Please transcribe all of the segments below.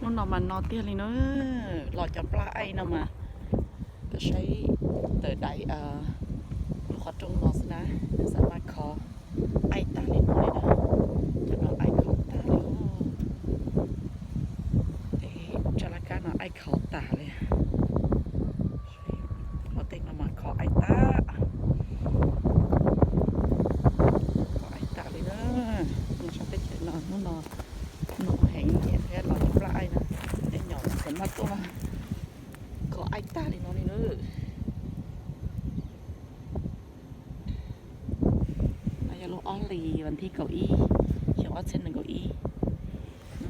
nó nằm mà nó tiền thì nó lọt chấm pla ai nào màก็ใช้เตอใดขอตรงนอสนะสามารถขอไอตาลิโนเลยนะจะนอไอเขาตาเลยจะละกันนอไอเขาตาเลยเขาเต็งนอมาขอไอตาเลยนะมันชอบไปเจอนอนนู่นนอนแห้งเห็นแค่หลอดปลายนะไอหย่อนสมบัติตัวขอไอตาเลยนอนนี่เนอะออลีวันที่เก้าอี้เขียนว่าเช่นหนึ่งเก้าอี้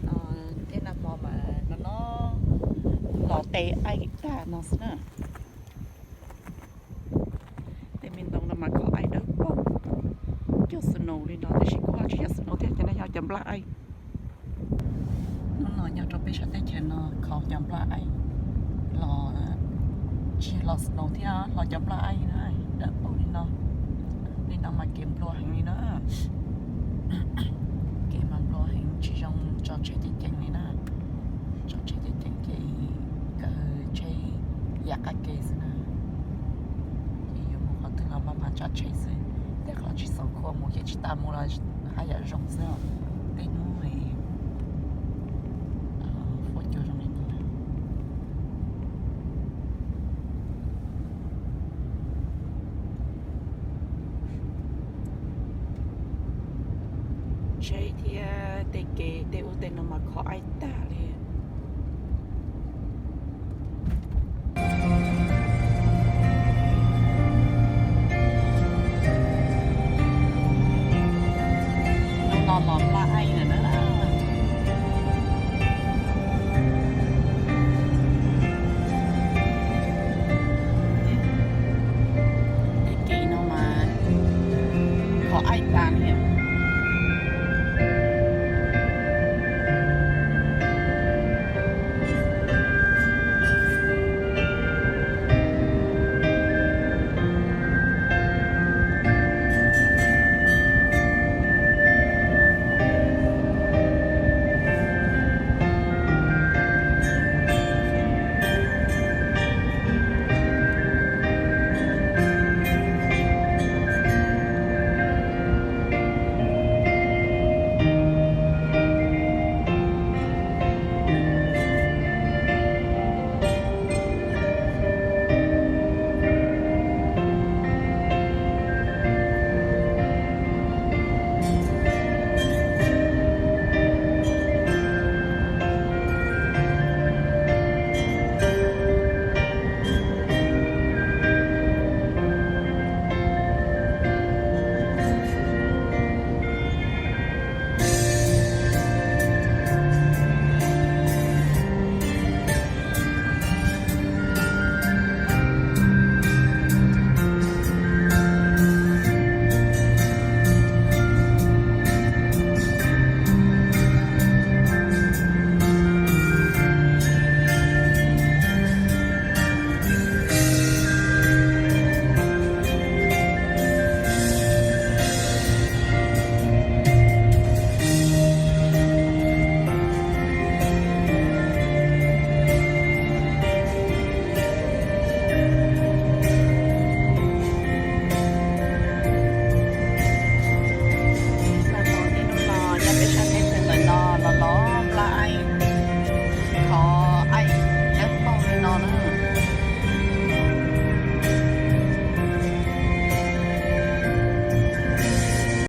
นอนเท่นมอมาแล้วเนาะหล่อเตะไอ้ตานอสนะแต่มินต้องนำมาขอไอ้เด้อป้องเกี่ยวสโนว์เลยเนาะแต่ชิคก็เกี่ยวสโนว์ที่จะได้ยาวจำปลาไอ้นอนยาวจะไปชัดได้เช่นเนาะขอจำปลาไอ้หล่อชีหล่อสโนว์ที่หล่อจำปลาไอ้นะเด้อป้องนี่เนาะนี่นำมาเกมปลัวแห่งนี้นะเกมมันปลัวแห่งที่ยังจอดเช็ดเก่งนี่นะจอดเช็ดเก่งก็ใช้ยากาเกสนะที่อยู่มุขถึงเรามาจอดเช็ดสิแต่เขาที่สองคนมุขที่ตามมุขหายาจงเสียแต่นู้นเลยฝนอยู่ตรงนี้ใช่ที่เตเกเตอุเตนมาขอไอตา